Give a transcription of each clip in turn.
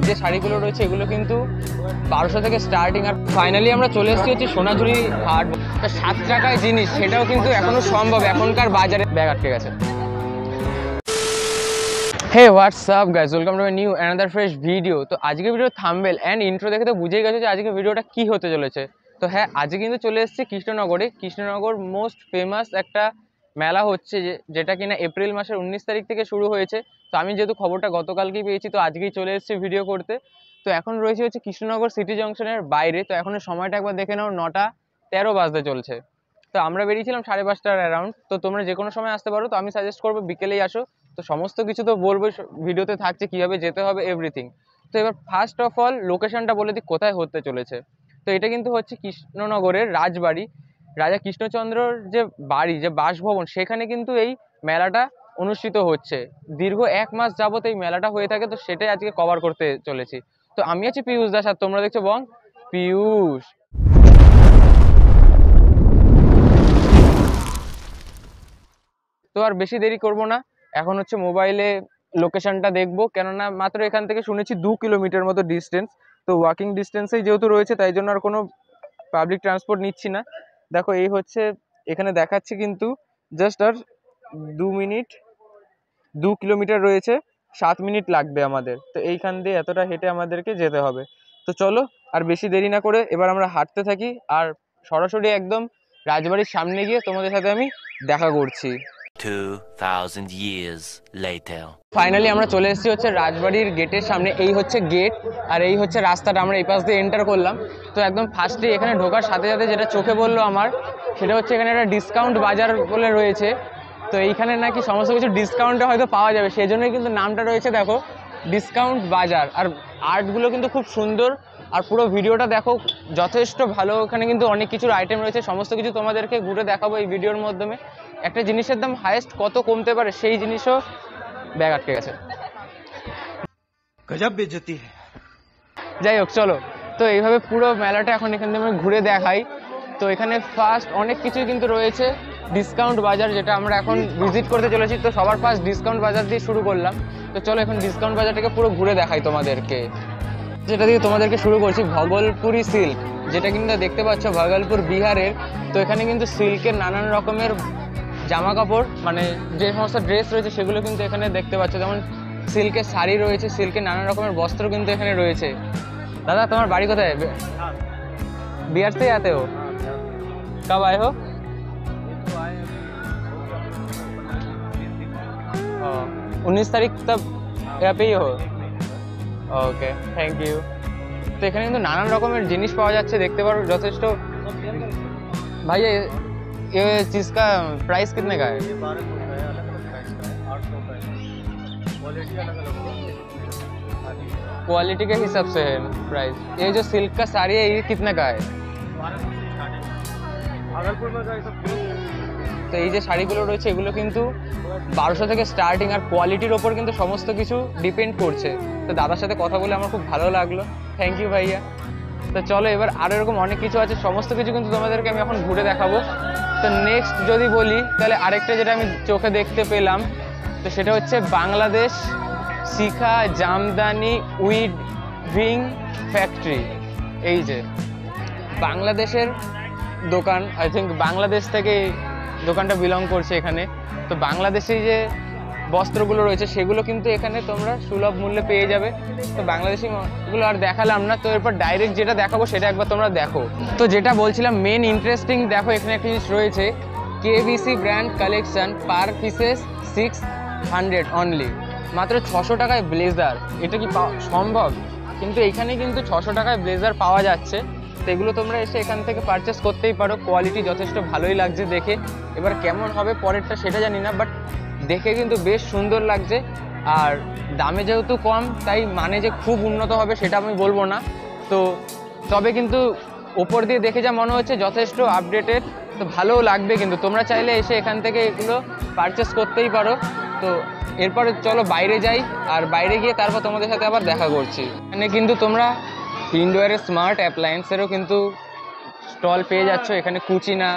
যে শাড়িগুলো রয়েছে এগুলো কিন্তু 1200 থেকে স্টার্টিং। আর ফাইনালি আমরা চলে এসেছি হচ্ছে সোনাঝুরি হাট। 7 টাকায় জিনিস, সেটাও কিন্তু এখনো সম্ভব এখনকার বাজারে। ব্যাগ আটকে গেছে। Hey WhatsApp guys, welcome to my new another fresh video. তো আজকে ভিডিও থাম্বনেল অ্যান্ড ইন্ট্রো দেখে তো বুঝেই গেছে যে আজকে ভিডিওটা কি হতে চলেছে। তো হ্যাঁ, আজকে কিন্তু চলে এসেছি কৃষ্ণনগরে। কৃষ্ণনগর মোস্ট ফেমাস একটা মেলা হচ্ছে, যেটা কিনা এপ্রিল মাসের 19 তারিখ থেকে শুরু হয়েছে। তো আমি যেহেতু খবরটা গতকালকেই পেয়েছি, তো আজকেই চলে এসেছি ভিডিও করতে। তো এখন রয়েছে হচ্ছে কৃষ্ণনগর সিটি জংশনের বাইরে। তো এখন সময়টা একবার দেখে নাও, 9টা 13 বাজতে চলছে। তো আমরা বেরিয়েছিলাম 5:30টার অ্যারাউন্ড। তো তোমরা যে কোনো সময় আসতে পারো, তো আমি সাজেস্ট করবো বিকেলেই আসো। তো সমস্ত কিছু তো বলবো, ভিডিওতে থাকছে কীভাবে যেতে হবে এভরিথিং। তো এবার ফার্স্ট অফ অল লোকেশনটা বলে দিই কোথায় হতে চলেছে। তো এটা কিন্তু হচ্ছে কৃষ্ণনগরের রাজবাড়ি, রাজা কৃষ্ণচন্দ্রর যে বাড়ি, যে বাসভবন, সেখানে কিন্তু এই মেলাটা অনুষ্ঠিত হচ্ছে। দীর্ঘ 1 মাস যাবত এই মেলাটা হয়ে থাকে। তো সেটাই আজকে কভার করতে চলেছি। তো আমি আছি পিয়ুষ দাস, আর তোমরা দেখছো বং পিয়ুষ। তো আর বেশি দেরি করব না, এখন হচ্ছে মোবাইলে লোকেশনটা দেখবো, কেননা মাত্র এখান থেকে শুনেছি 2 কিলোমিটার মতো ডিস্টেন্স। তো ওয়াকিং ডিস্টেন্সেই যেহেতু রয়েছে, তাই জন্য আর কোনো পাবলিক ট্রান্সপোর্ট নিচ্ছি না। দেখো এই হচ্ছে, এখানে দেখাচ্ছে কিন্তু জাস্ট আর 2 কিলোমিটার রয়েছে, 7 মিনিট লাগবে আমাদের। তো এইখান দিয়ে এতটা হেঁটে আমাদেরকে যেতে হবে। তো চলো আর বেশি দেরি না করে এবার আমরা হাঁটতে থাকি, আর সরাসরি একদম রাজবাড়ির সামনে গিয়ে তোমাদের সাথে আমি দেখা করছি। 2000 years later. ফাইনালি আমরা চলে এসেছি হচ্ছে রাজবাড়ির গেটের সামনে। এই হচ্ছে গেট, আর এই হচ্ছে রাস্তাটা। আমরা এই পাশ দিয়ে এন্টার করলাম। তো একদম ফার্স্টে এখানে ঢোকার সাথে সাথে যেটা চোখে বললো আমার, সেটা হচ্ছে এখানে একটা ডিসকাউন্ট বাজার বলে রয়েছে। তো এইখানে নাকি সমস্ত কিছু ডিসকাউন্টে হয়তো পাওয়া যাবে, সেই জন্যই কিন্তু নামটা রয়েছে দেখো, ডিসকাউন্ট বাজার। আর আর্টগুলো কিন্তু খুব সুন্দর, আর পুরো ভিডিওটা দেখো, যথেষ্ট ভালো। এখানে কিন্তু অনেক কিছুর আইটেম রয়েছে, সমস্ত কিছু তোমাদেরকে ঘুরে দেখাবো এই ভিডিওর মাধ্যমে। একটা জিনিসের দাম হাইয়েস্ট কত কমতে পারে সেই জিনিসও। ব্যাগ আটকে গেছে, গজব বেজতি। যাই হোক চলো, তো এইভাবে পুরো মেলাটা এখন এখান থেকে আমি ঘুরে দেখাই। তো এখানে ফার্স্ট অনেক কিছুই কিন্তু রয়েছে ডিসকাউন্ট বাজার, যেটা আমরা এখন ভিজিট করতে চলেছি। তো সবার ফার্স্ট ডিসকাউন্ট বাজার দিয়ে শুরু করলাম। তো চলো এখন ডিসকাউন্ট বাজারটাকে পুরো ঘুরে দেখাই তোমাদেরকে। যেটা দিয়ে তোমাদেরকে শুরু করছি, ভগলপুরি সিল্ক, যেটা কিন্তু দেখতে পাচ্ছ ভগলপুর বিহারের। তো এখানে কিন্তু সিল্কের নানান রকমের জামা কাপড়, মানে যে সমস্ত ড্রেস রয়েছে সেগুলো কিন্তু এখানে দেখতে পাচ্ছ। যেমন সিল্কের শাড়ি রয়েছে, সিল্কের নানান রকমের বস্ত্র কিন্তু এখানে রয়েছে। দাদা তোমার বাড়ি কোথায়? बिहार से आते हो? कब आए हो? 19 तारीख तब यहाँ पे ही हो? ওকে, থ্যাংক ইউ। তো এখানে কিন্তু নানান রকমের জিনিস পাওয়া যাচ্ছে, দেখতে পারো যথেষ্ট। ভাইয়া ये चीज़ का प्राइस कितने का है? 1200 का है, अलग अलग प्राइस का है, 800 का है, क्वालिटी अलग अलग होती है। क्वालिटी के हिसाब से है प्राइस। ये जो सिल्क का साड़ी है ये कितने का है? 1200 से स्टार्टिंग है। भागलपुर में का सब তো এই যে শাড়িগুলো রয়েছে এগুলো কিন্তু 1200 থেকে স্টার্টিং, আর কোয়ালিটির ওপর কিন্তু সমস্ত কিছু ডিপেন্ড করছে। তো দাদার সাথে কথা বলে আমার খুব ভালো লাগলো, থ্যাংক ইউ ভাইয়া। তো চলো এবার আরও এরকম অনেক কিছু আছে, সমস্ত কিছু কিন্তু তোমাদেরকে আমি এখন ঘুরে দেখাবো। তো নেক্সট যদি বলি, তাহলে আরেকটা যেটা আমি চোখে দেখতে পেলাম, তো সেটা হচ্ছে বাংলাদেশ শিখা জামদানি উইভিং ফ্যাক্টরি। এই যে বাংলাদেশের দোকান, আই থিঙ্ক বাংলাদেশ থেকে দোকানটা বিলং করছে এখানে। তো বাংলাদেশি যে বস্ত্রগুলো রয়েছে সেগুলো কিন্তু এখানে তোমরা সুলভ মূল্যে পেয়ে যাবে। তো বাংলাদেশি গুলো আর দেখালাম না, তো এরপর ডাইরেক্ট যেটা দেখাবো সেটা একবার তোমরা দেখো। তো যেটা বলছিলাম মেন ইন্টারেস্টিং, দেখো এখানে একটা জিনিস রয়েছে, কেবিসি ব্র্যান্ড কালেকশন, পার পিসেস 600 অনলি, মাত্র 600 টাকায় ব্লেজার। এটা কি সম্ভব? কিন্তু এখানে কিন্তু 600 টাকায় ব্লেজার পাওয়া যাচ্ছে। তো এগুলো তোমরা এসে এখান থেকে পারচেস করতেই পারো, কোয়ালিটি যথেষ্ট ভালোই লাগছে দেখে। এবার কেমন হবে পরেরটা সেটা জানি না, বাট দেখে কিন্তু বেশ সুন্দর লাগছে। আর দামে যেহেতু কম, তাই মানে যে খুব উন্নত হবে সেটা আমি বলবো না। তো তবে কিন্তু ওপর দিয়ে দেখে যা মনে হচ্ছে যথেষ্ট আপডেটেড, তো ভালোও লাগবে। কিন্তু তোমরা চাইলে এসে এখান থেকে এগুলো পারচেস করতেই পারো। তো এরপরে চলো বাইরে যাই, আর বাইরে গিয়ে তারপর তোমাদের সাথে আবার দেখা করছি। এখানে কিন্তু তোমরা ইনডোয়ারের স্মার্ট অ্যাপ্লায়েন্সেরও কিন্তু স্টল পেয়ে যাচ্ছ। এখানে কুচিনা,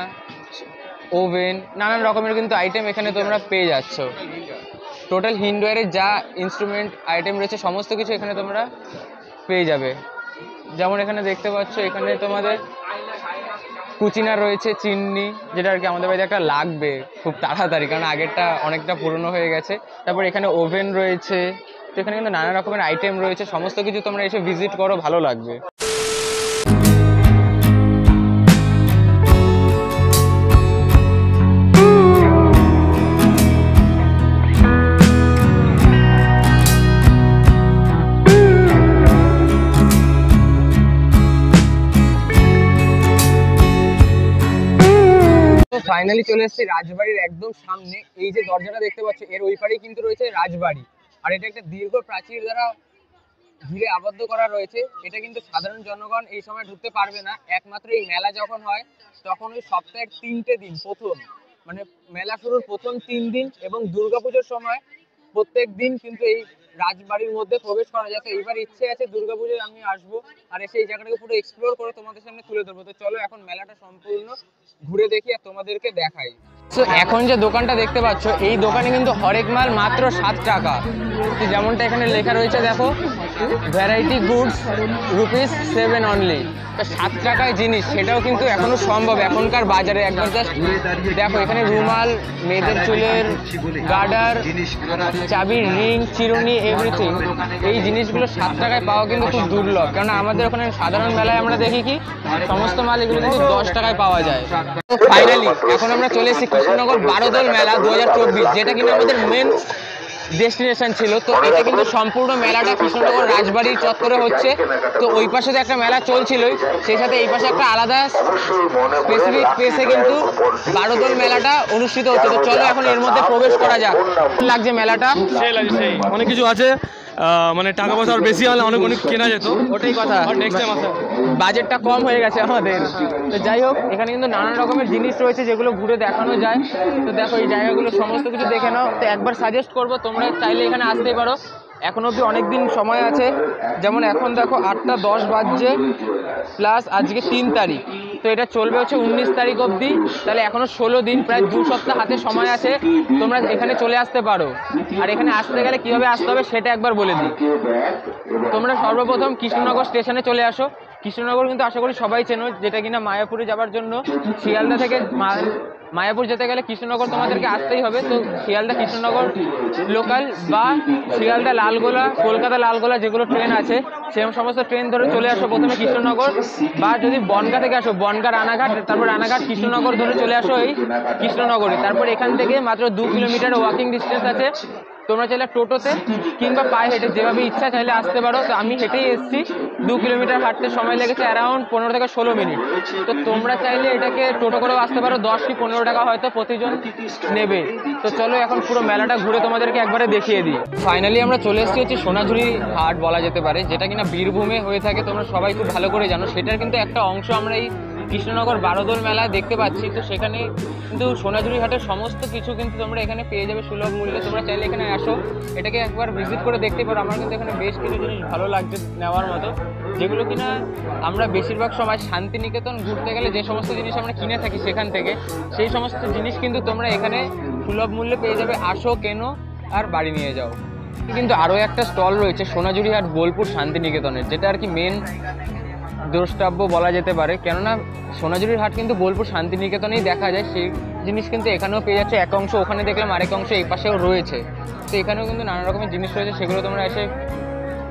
ওভেন, নানান রকমের কিন্তু আইটেম এখানে তোমরা পেয়ে যাচ্ছ। টোটাল হিন্ডওয়্যারের যা ইনস্ট্রুমেন্ট আইটেম রয়েছে সমস্ত কিছু এখানে তোমরা পেয়ে যাবে। যেমন এখানে দেখতে পাচ্ছ, এখানে তোমাদের কুচিনা রয়েছে, চিমনি, যেটা আর কি আমাদের বাড়িতে একটা লাগবে খুব তাড়াতাড়ি, কারণ আগেরটা অনেকটা পুরনো হয়ে গেছে। তারপর এখানে ওভেন রয়েছে, তো এখানে কিন্তু নানা রকমের আইটেম রয়েছে, সমস্ত কিছু তোমরা এসে ভিজিট করো, ভালো লাগবে। ফাইনালি চলে এসেছি রাজবাড়ির একদম সামনে। এই যে দরজাটা দেখতে পাচ্ছ, এর ওই পারেই কিন্তু রয়েছে রাজবাড়ি, আর এটা একটা দীর্ঘ প্রাচীর দ্বারা ঘিরে আবদ্ধ করা রয়েছে। এটা কিন্তু সাধারণ জনগণ এই সময় ঢুকতে পারবে না, একমাত্র এই মেলা যখন হয় তখন ওই সপ্তাহের 3টে দিন, প্রথম মানে মেলা শুরুর প্রথম 3 দিন এবং দুর্গাপুজোর সময় প্রত্যেক দিন কিন্তু এই রাজবাড়ির মধ্যে প্রবেশ করা যায়। তো এইবার ইচ্ছে আছে দুর্গাপুজোয় আমি আসবো আর এসে এই জায়গাটাকে পুরো এক্সপ্লোর করে তোমাদের সামনে তুলে ধরবো। তো চলো এখন মেলাটা সম্পূর্ণ ঘুরে দেখি আর তোমাদেরকে দেখাই। তো এখন যে দোকানটা দেখতে পাচ্ছ, এই দোকানে কিন্তু হরেক মাল মাত্র 7 টাকা। যেমনটা এখানে লেখা রয়েছে দেখো, ভ্যারাইটি গুডস ₹7 অনলি। তো 7 টাকায় জিনিস, সেটাও কিন্তু এখনো সম্ভব এখনকার বাজারে। একবার জাস্ট দেখো, এখানে রুমাল, মেয়েদের চুলের গার্ডার, চাবির রিং, চিরুনি, এভরিথিং। এই জিনিসগুলো 7 টাকায় পাওয়া কিন্তু খুব দুর্লভ, কারণ আমাদের ওখানে সাধারণ মেলায় আমরা দেখি কি সমস্ত মাল এগুলো কিন্তু 10 টাকায় পাওয়া যায়। তো ফাইনালি এখন আমরা চলে এসেছি কৃষ্ণনগর বারোদল মেলা 2024, যেটা কিন্তু আমাদের মেন ডেস্টিনেশন ছিল। তো এটা কিন্তু সম্পূর্ণ মেলাটা কৃষ্ণনগর রাজবাড়ির চত্বরে হচ্ছে। তো ওই পাশে তো একটা মেলা চলছিলই, সেই সাথে এই পাশে একটা আলাদা স্পেসিফিক প্লেসে কিন্তু বারোদল মেলাটা অনুষ্ঠিত হচ্ছে। তো চলো এখন এর মধ্যে প্রবেশ করা যাক। লাগছে মেলাটা, সেই লাগে, সেই অনেক কিছু আছে, মানে টাকা পয়সা আর বেশি হলে অনেক অনেক কেনা যেত, ওটাই কথা। নেক্সট টাইম আসা বাজেটটা কম হয়ে গেছে আমাদের। তো যাই হোক, এখানে কিন্তু নানান রকমের জিনিস রয়েছে যেগুলো ঘুরে দেখানো যায়। তো দেখো এই জায়গাগুলো সমস্ত কিছু দেখে নাও। তো একবার সাজেস্ট করবো তোমরা চাইলে এখানে আসতেই পারো, এখন অবধি অনেক দিন সময় আছে। যেমন এখন দেখো 8টা 10 বাজছে, প্লাস আজকে 3 তারিখ, তো এটা চলবে হচ্ছে 19 তারিখ অবধি। তাহলে এখনো 16 দিন, প্রায় 2 সপ্তাহ হাতে সময় আছে, তোমরা এখানে চলে আসতে পারো। আর এখানে আসতে গেলে কিভাবে আসতে হবে সেটা একবার বলে দিই। তোমরা সর্বপ্রথম কৃষ্ণনগর স্টেশনে চলে আসো। কৃষ্ণনগর কিন্তু আশা করি সবাই চেনো, যেটা কিনা মায়াপুরে যাওয়ার জন্য শিয়ালদা থেকে মায়াপুর যেতে গেলে কৃষ্ণনগর তোমাদেরকে আসতেই হবে। তো শিয়ালদা কৃষ্ণনগর লোকাল বা শিয়ালদা লালগোলা, কলকাতা লালগোলা যেগুলো ট্রেন আছে সেরকম সমস্ত ট্রেন ধরে চলে আসো প্রথমে কৃষ্ণনগর। বা যদি বনগাঁ থেকে আসো, বনগাঁ রানাঘাট, তারপর রানাঘাট কৃষ্ণনগর ধরে চলে আসো এই কৃষ্ণনগরে। তারপর এখান থেকে মাত্র 2 কিলোমিটার ওয়াকিং ডিস্টেন্স আছে। তোমরা চাইলে টোটোতে কিংবা পায়ে হেঁটে যেভাবে ইচ্ছা চাইলে আসতে পারো। তো আমি হেঁটেই এসেছি, 2 কিলোমিটার হাঁটতে সময় লেগেছে অ্যারাউন্ড 15 থেকে 16 মিনিট। তো তোমরা চাইলে এটাকে টোটো করেও আসতে পারো, 10 কি 15 টাকা হয়তো প্রতিজন নেবে। তো চলো এখন পুরো মেলাটা ঘুরে তোমাদেরকে একবারে দেখিয়ে দিই। ফাইনালি আমরা চলে এসেছি হচ্ছে সোনাঝুরি হাট বলা যেতে পারে, যেটা কিনা বীরভূমে হয়ে থাকে, তোমরা সবাই খুব ভালো করে জানো। সেটার কিন্তু একটা অংশ আমরা এই কৃষ্ণনগর বারোদল মেলায় দেখতে পাচ্ছি। তো সেখানে কিন্তু সোনাঝুরি হাটের সমস্ত কিছু কিন্তু তোমরা এখানে পেয়ে যাবে সুলভ মূল্যে। তোমরা চাইলে এখানে আসো, এটাকে একবার ভিজিট করে দেখতে পারো। আমার কিন্তু এখানে বেশ কিছু জিনিস ভালো লাগছে নেওয়ার মতো, যেগুলো কিনা আমরা বেশিরভাগ সময় শান্তিনিকেতন ঘুরতে গেলে যে সমস্ত জিনিস আমরা কিনে থাকি সেখান থেকে, সেই সমস্ত জিনিস কিন্তু তোমরা এখানে সুলভ মূল্যে পেয়ে যাবে। আসো, কেনো আর বাড়ি নিয়ে যাও। কিন্তু আরও একটা স্টল রয়েছে সোনাঝুরি হাট বোলপুর শান্তিনিকেতনের, যেটা আর কি মেন দ্রষ্টব্য বলা যেতে পারে। কেননা সোনাঝুরির হাট কিন্তু বোলপুর শান্তিনিকেতনেই দেখা যায়, সেই জিনিস কিন্তু এখানেও পেয়ে যাচ্ছে। এক অংশ ওখানে দেখলাম, আরেক অংশ এই পাশেও রয়েছে। তো এখানেও কিন্তু নানা রকমের জিনিস রয়েছে, সেগুলো তোমরা এসে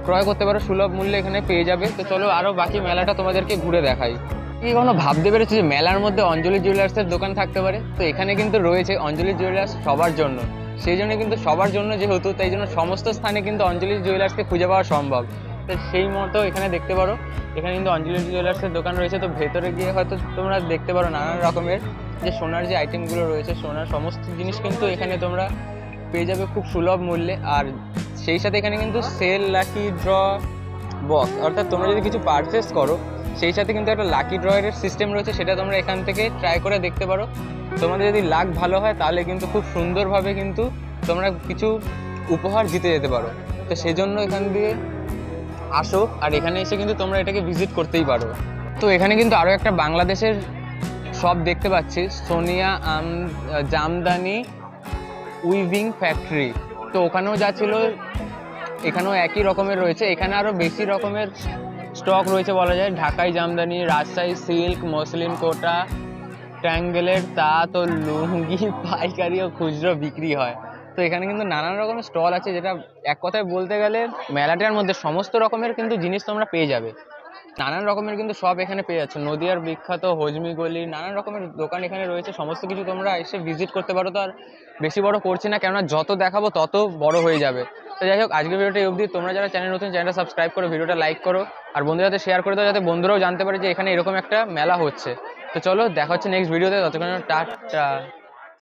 ক্রয় করতে পারো, সুলভ মূল্যে এখানে পেয়ে যাবে। তো চলো আরও বাকি মেলাটা তোমাদেরকে ঘুরে দেখাই। কি কখনো ভাবতে পেরেছি যে মেলার মধ্যে অঞ্জলি জুয়েলার্সের দোকান থাকতে পারে? তো এখানে কিন্তু রয়েছে অঞ্জলি জুয়েলার্স সবার জন্য। সেই জন্য কিন্তু সবার জন্য যেহেতু, তাই জন্য সমস্ত স্থানে কিন্তু অঞ্জলি জুয়েলার্সকে খুঁজে পাওয়া সম্ভব। তো সেই মতো এখানে দেখতে পারো, এখানে কিন্তু অঞ্জলি জুয়েলার্সের দোকান রয়েছে। তো ভেতরে গিয়ে হয়তো তোমরা দেখতে পারো নানান রকমের যে সোনার যে আইটেমগুলো রয়েছে, সোনার সমস্ত জিনিস কিন্তু এখানে তোমরা পেয়ে যাবে খুব সুলভ মূল্যে। আর সেই সাথে এখানে কিন্তু সেল, লাকি ড্র বক্স, অর্থাৎ তোমরা যদি কিছু পারচেস করো সেই সাথে কিন্তু একটা লাকি ড্রয়ের সিস্টেম রয়েছে, সেটা তোমরা এখান থেকে ট্রাই করে দেখতে পারো। তোমাদের যদি লাক ভালো হয় তাহলে কিন্তু খুব সুন্দরভাবে কিন্তু তোমরা কিছু উপহার জিতে যেতে পারো। তো সেই জন্য এখান দিয়ে আসো, আর এখানে এসে কিন্তু তোমরা এটাকে ভিজিট করতেই পারো। তো এখানে কিন্তু আরও একটা বাংলাদেশের শপ দেখতে পাচ্ছি, সোনিয়া জামদানি উইভিং ফ্যাক্টরি। তো ওখানেও যা ছিল এখানেও একই রকমের রয়েছে। এখানে আরও বেশি রকমের স্টক রয়েছে বলা যায়। ঢাকাই জামদানি, রাজশাহী সিল্ক, মসলিন কোটা, ট্যাঙ্গেলের তাঁত ও লুঙ্গি পাইকারি ও খুচরো বিক্রি হয়। তো এখানে কিন্তু নানান রকমের স্টল আছে, যেটা এক কথায় বলতে গেলে মেলাটার মধ্যে সমস্ত রকমের কিন্তু জিনিস তোমরা পেয়ে যাবে। নানান রকমের কিন্তু সব এখানে পেয়ে যাচ্ছ। নদিয়ার বিখ্যাত হজমি গলি, নানান রকমের দোকান এখানে রয়েছে, সমস্ত কিছু তোমরা এসে ভিজিট করতে পারো। তো আর বেশি বড় করছি না, কেননা যত দেখাবো তত বড় হয়ে যাবে। তো যাই হোক, আজকের ভিডিওটা এই অবধি। তোমরা যারা চ্যানেল নতুন, চ্যানেলটা সাবস্ক্রাইব করো, ভিডিওটা লাইক করো, আর বন্ধুদের সাথে শেয়ার করে দাও, যাতে বন্ধুরাও জানতে পারে যে এখানে এরকম একটা মেলা হচ্ছে। তো চলো, দেখা হচ্ছে নেক্সট ভিডিওতে। ততক্ষণ টাটা।